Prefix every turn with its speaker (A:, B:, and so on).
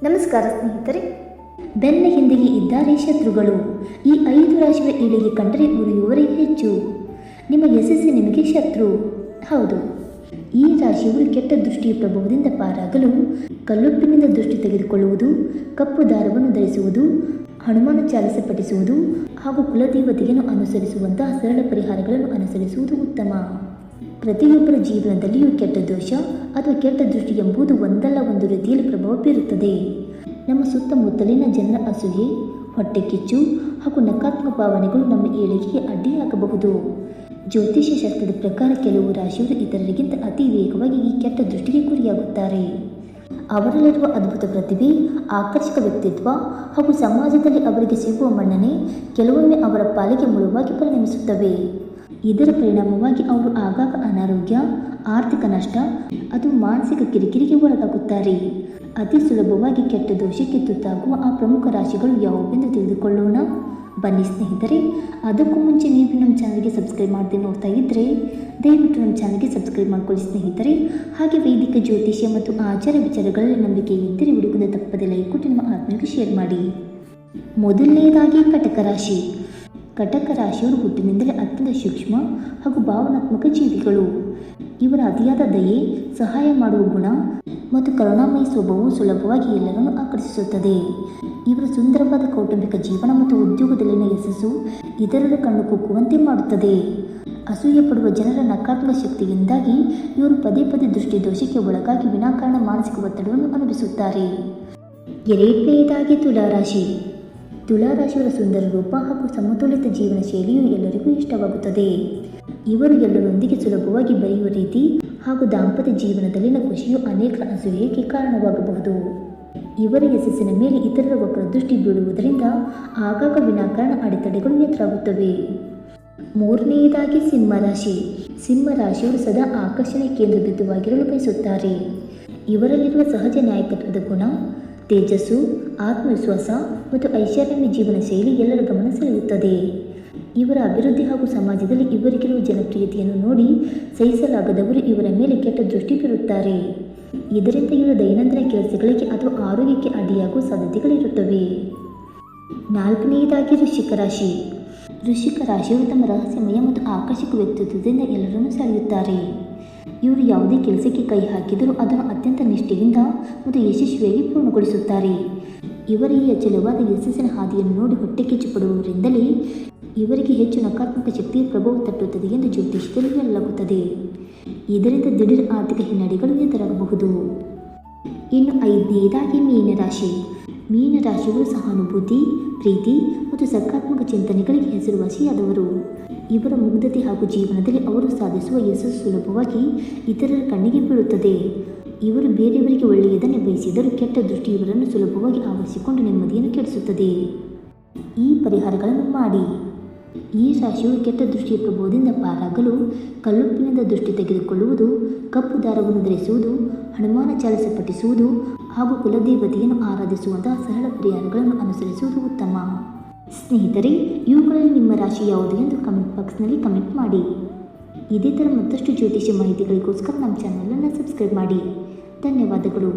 A: ನಮಸ್ಕಾರ ಸ್ನೇಹಿತರೆ. ಬೆನ್ನ ಹಿಂದೆಯೇ ಇದ್ದಾರೆ ಶತ್ರುಗಳು. ಈ 5 ರಾಶಿಗಳ ಏಳಿಗೆ ಕಂಡರೆ ಉರಿಯುವವರೇ ಹೆಚ್ಚು. ನಿಮ್ಮ ಯಶಸ್ಸು ನಿಮಗೆ ಶತ್ರು. ಹೌದು, ಈ ರಾಶಿಯವರು ಕೆಟ್ಟ ದೃಷ್ಟಿಯ ಪ್ರಭಾವದಿಂದ ಪಾರಾಗಲು ಕಲ್ಲುಪ್ಪಿನಿಂದ ದೃಷ್ಟಿ ತೆಗೆದುಕೊಳ್ಳುವುದು, ಕಪ್ಪು ದಾರವನ್ನು ಧರಿಸುವುದು, ಹನುಮಾನ ಚಾಲಿಸ ಪಠಿಸುವುದು ಹಾಗೂ ಕುಲದೇವತೆಯನ್ನು ಅನುಸರಿಸುವಂತಹ ಸರಳ ಪರಿಹಾರಗಳನ್ನು ಅನುಸರಿಸುವುದು ಉತ್ತಮ. ಪ್ರತಿಯೊಬ್ಬರ ಜೀವನದಲ್ಲಿಯೂ ಕೆಟ್ಟ ದೋಷ ಅಥವಾ ಕೆಟ್ಟ ದೃಷ್ಟಿ ಎಂಬುದು ಒಂದಲ್ಲ ಒಂದು ರೀತಿಯಲ್ಲಿ ಪ್ರಭಾವ ಬೀರುತ್ತದೆ. ನಮ್ಮ ಸುತ್ತಮುತ್ತಲಿನ ಜನರ ಅಸೂಯೆ, ಹೊಟ್ಟೆ ಕಿಚ್ಚು ಹಾಗೂ ನಕಾರಾತ್ಮಕ ಭಾವನೆಗಳು ನಮ್ಮ ಏಳಿಗೆಗೆ ಅಡ್ಡಿಯಾಗಬಹುದು. ಜ್ಯೋತಿಷ್ಯ ಶಾಸ್ತ್ರದ ಪ್ರಕಾರ ಕೆಲವು ರಾಶಿಯವರು ಇತರರಿಗಿಂತ ಅತಿ ವೇಗವಾಗಿ ಈ ಕೆಟ್ಟ ದೃಷ್ಟಿಗೆ ಗುರಿಯಾಗುತ್ತಾರೆ. ಅವರಲ್ಲಿರುವ ಅದ್ಭುತ ಪ್ರತಿಭೆ, ಆಕರ್ಷಕ ವ್ಯಕ್ತಿತ್ವ ಹಾಗೂ ಸಮಾಜದಲ್ಲಿ ಅವರಿಗೆ ಸಿಗುವ ಮನ್ನಣೆ ಕೆಲವೊಮ್ಮೆ ಅವರ ಪಾಲಿಗೆ ಮುಳುವಾಗಿ ಪರಿಣಮಿಸುತ್ತವೆ. ಇದರ ಪರಿಣಾಮವಾಗಿ ಅವರು ಆಗಾಗ ಅನಾರೋಗ್ಯ, ಆರ್ಥಿಕ ನಷ್ಟ ಅಥವಾ ಮಾನಸಿಕ ಕಿರಿಕಿರಿಗೆ ಒಳಗಾಗುತ್ತಾರೆ. ಅತಿ ಸುಲಭವಾಗಿ ಕೆಟ್ಟ ದೋಷಕ್ಕೆ ತುತ್ತಾಗುವ ಆ ಪ್ರಮುಖ ರಾಶಿಗಳು ಯಾವುವೆಂದು ತಿಳಿದುಕೊಳ್ಳೋಣ ಬನ್ನಿ ಸ್ನೇಹಿತರೆ. ಅದಕ್ಕೂ ಮುಂಚೆ ನೀವು ನಮ್ಮ ಚಾನಲ್ಗೆ ಸಬ್ಸ್ಕ್ರೈಬ್ ಮಾಡದೆ ನೋಡ್ತಾ ಇದ್ದರೆ ದಯವಿಟ್ಟು ನಮ್ಮ ಚಾನಲ್ಗೆ ಸಬ್ಸ್ಕ್ರೈಬ್ ಮಾಡ್ಕೊಳ್ಳಿ ಸ್ನೇಹಿತರೆ. ಹಾಗೆ ವೈದಿಕ ಜ್ಯೋತಿಷ್ಯ ಮತ್ತು ಆಚಾರ ವಿಚಾರಗಳಲ್ಲಿ ನಂಬಿಕೆ ಇದ್ದರೆ ವಿಡಿಯೋವನ್ನು ತಪ್ಪದೆ ಲೈಕ್ ಕೊಟ್ಟು ನಿಮ್ಮ ಆತ್ಮೀಯರಿಗೆ ಶೇರ್ ಮಾಡಿ. ಮೊದಲನೆಯದಾಗಿ ಕಟಕ ರಾಶಿ. ಕಟಕ ರಾಶಿಯವರು ಹುಟ್ಟಿನಿಂದಲೇ ಅತ್ಯಂತ ಸೂಕ್ಷ್ಮ ಹಾಗೂ ಭಾವನಾತ್ಮಕ ಜೀವಿಗಳು. ಇವರ ಅತಿಯಾದ ದಯೆ, ಸಹಾಯ ಮಾಡುವ ಗುಣ ಮತ್ತು ಕರುಣಾಮಯಿ ಸ್ವಭಾವವು ಸುಲಭವಾಗಿ ಎಲ್ಲರನ್ನು ಆಕರ್ಷಿಸುತ್ತದೆ. ಇವರ ಸುಂದರವಾದ ಕೌಟುಂಬಿಕ ಜೀವನ ಮತ್ತು ಉದ್ಯೋಗದಲ್ಲಿನ ಯಶಸ್ಸು ಇತರರ ಕಣ್ಣು ಕುಕ್ಕುವಂತೆ ಮಾಡುತ್ತದೆ. ಅಸೂಯೆ ಪಡುವ ಜನರ ನಕಾರಾತ್ಮಕ ಶಕ್ತಿಯಿಂದಾಗಿ ಇವರು ಪದೇ ಪದೇ ದೃಷ್ಟಿ ದೋಷಕ್ಕೆ ಒಳಗಾಗಿ ವಿನಾಕಾರಣ ಮಾನಸಿಕ ಒತ್ತಡವನ್ನು ಅನುಭವಿಸುತ್ತಾರೆ. ಎರಡನೆಯದಾಗಿ ತುಲಾರಾಶಿ. ತುಲಾರಾಶಿಯವರ ಸುಂದರ ರೂಪ ಹಾಗೂ ಸಮತೋಲಿತ ಜೀವನ ಶೈಲಿಯು ಎಲ್ಲರಿಗೂ ಇಷ್ಟವಾಗುತ್ತದೆ. ಇವರು ಎಲ್ಲರೊಂದಿಗೆ ಸುಲಭವಾಗಿ ಬೆರೆಯುವ ರೀತಿ ಹಾಗೂ ದಾಂಪತ್ಯ ಜೀವನದಲ್ಲಿನ ಖುಷಿಯು ಅನೇಕರ ಅಸೂಯೆಗೆ ಕಾರಣವಾಗಬಹುದು. ಇವರ ಯಶಸ್ಸಿನ ಮೇಲೆ ಇತರರ ವಕ್ರ ದೃಷ್ಟಿ ಬೀಳುವುದರಿಂದ ಆಗಾಗ ವಿನಾಕಾರಣ ಅಡೆತಡೆಗಳು ಎದುರಾಗುತ್ತವೆ. ಮೂರನೆಯದಾಗಿ ಸಿಂಹರಾಶಿ. ಸಿಂಹರಾಶಿಯವರು ಸದಾ ಆಕರ್ಷಣೆ ಕೇಂದ್ರಬಿಂದುವಾಗಿರಲು ಬಯಸುತ್ತಾರೆ. ಇವರಲ್ಲಿರುವ ಸಹಜ ನಾಯಕತ್ವದ ಗುಣ, ತೇಜಸ್ಸು, ಆತ್ಮವಿಶ್ವಾಸ ಮತ್ತು ಐಷಾರಾಮಿ ಜೀವನ ಶೈಲಿ ಎಲ್ಲರ ಗಮನ ಸೆಳೆಯುತ್ತದೆ. ಇವರ ಅಭಿವೃದ್ಧಿ ಹಾಗೂ ಸಮಾಜದಲ್ಲಿ ಇವರಿಗಿರುವ ಜನಪ್ರಿಯತೆಯನ್ನು ನೋಡಿ ಸಹಿಸಲಾಗದವರು ಇವರ ಮೇಲೆ ಕೆಟ್ಟ ದೃಷ್ಟಿ ಬೀರುತ್ತಾರೆ. ಇದರಿಂದ ಇವರು ದೈನಂದಿನ ಕೆಲಸಗಳಿಗೆ ಅಥವಾ ಆರೋಗ್ಯಕ್ಕೆ ಅಡ್ಡಿಯಾಗುವ ಸಾಧ್ಯತೆಗಳಿರುತ್ತವೆ. ನಾಲ್ಕನೆಯದಾಗಿ ವೃಶ್ಚಿಕ ರಾಶಿ. ವೃಶ್ಚಿಕ ರಾಶಿಯವರು ತಮ್ಮ ರಹಸ್ಯಮಯ ಮತ್ತು ಆಕರ್ಷಕ ವ್ಯಕ್ತಿತ್ವದಿಂದ ಎಲ್ಲರನ್ನೂ ಸೆಳೆಯುತ್ತಾರೆ. ಇವರು ಯಾವುದೇ ಕೆಲಸಕ್ಕೆ ಕೈ ಹಾಕಿದರೂ ಅದನ್ನು ಅತ್ಯಂತ ನಿಷ್ಠೆಯಿಂದ ಮತ್ತು ಯಶಸ್ವಿಯಾಗಿ ಪೂರ್ಣಗೊಳಿಸುತ್ತಾರೆ. ಇವರ ಈ ಅಚಲವಾದ ಯಶಸ್ಸಿನ ಹಾದಿಯನ್ನು ನೋಡಿ ಹೊಟ್ಟೆ ಕಿಚ್ಚು ಪಡುವುದರಿಂದಲೇ ಇವರಿಗೆ ಹೆಚ್ಚು ನಕಾರಾತ್ಮಕ ಶಕ್ತಿಯ ಪ್ರಭಾವ ತಟ್ಟುತ್ತದೆ ಎಂದು ಜ್ಯೋತಿಷ್ಯದಲ್ಲಿ ಹೇಳಲಾಗುತ್ತದೆ. ಇದರಿಂದ ದಿಢೀರ್ ಆರ್ಥಿಕ ಹಿನ್ನಡೆಗಳು ಎದುರಾಗಬಹುದು. ಇನ್ನು 5ನೇದಾಗಿ ಮೀನರಾಶಿ. ಮೀನರಾಶಿಯವರು ಸಹಾನುಭೂತಿ, ಪ್ರೀತಿ ಮತ್ತು ಸಕಾರಾತ್ಮಕ ಚಿಂತನೆಗಳಿಗೆ ಹೆಸರುವಾಸಿಯಾದವರು. ಇವರ ಮುಗ್ಧತೆ ಹಾಗೂ ಜೀವನದಲ್ಲಿ ಅವರು ಸಾಧಿಸುವ ಯಶಸ್ಸು ಸುಲಭವಾಗಿ ಇತರರ ಕಣ್ಣಿಗೆ ಬೀಳುತ್ತದೆ. ಇವರು ಬೇರೆಯವರಿಗೆ ಒಳ್ಳೆಯದನ್ನೇ ಬಯಸಿದರೂ ಕೆಟ್ಟ ದೃಷ್ಟಿ ಇವರನ್ನು ಸುಲಭವಾಗಿ ಆವರಿಸಿಕೊಂಡು ನೆಮ್ಮದಿಯನ್ನು ಕೆಡಿಸುತ್ತದೆ. ಈ ಪರಿಹಾರಗಳನ್ನು ಮಾಡಿ. ಈ ರಾಶಿಯವರು ಕೆಟ್ಟ ದೃಷ್ಟಿಯ ಪ್ರಭಾವದಿಂದ ಪಾರಾಗಲು ಕಲ್ಲುಪ್ಪಿನಿಂದ ದೃಷ್ಟಿ ತೆಗೆದುಕೊಳ್ಳುವುದು, ಕಪ್ಪು ದಾರವನ್ನು ಧರಿಸುವುದು, ಹನುಮಾನ ಚಾಲಿಸ ಪಠಿಸುವುದು ಹಾಗೂ ಕುಲದೇವತೆಯನ್ನು ಆರಾಧಿಸುವಂತಹ ಸರಳ ಪರಿಹಾರಗಳನ್ನು ಅನುಸರಿಸುವುದು ಉತ್ತಮ. ಸ್ನೇಹಿತರೆ, ಇವುಗಳಲ್ಲಿ ನಿಮ್ಮ ರಾಶಿ ಯಾವುದು ಎಂದು ಕಮೆಂಟ್ ಬಾಕ್ಸ್ನಲ್ಲಿ ಕಮೆಂಟ್ ಮಾಡಿ. ಇದೇ ಥರ ಮತ್ತಷ್ಟು ಜ್ಯೋತಿಷ್ಯ ಮಾಹಿತಿಗಳಿಗೋಸ್ಕರ ನಮ್ಮ ಚಾನಲನ್ನು ಸಬ್ಸ್ಕ್ರೈಬ್ ಮಾಡಿ. ಧನ್ಯವಾದಗಳು.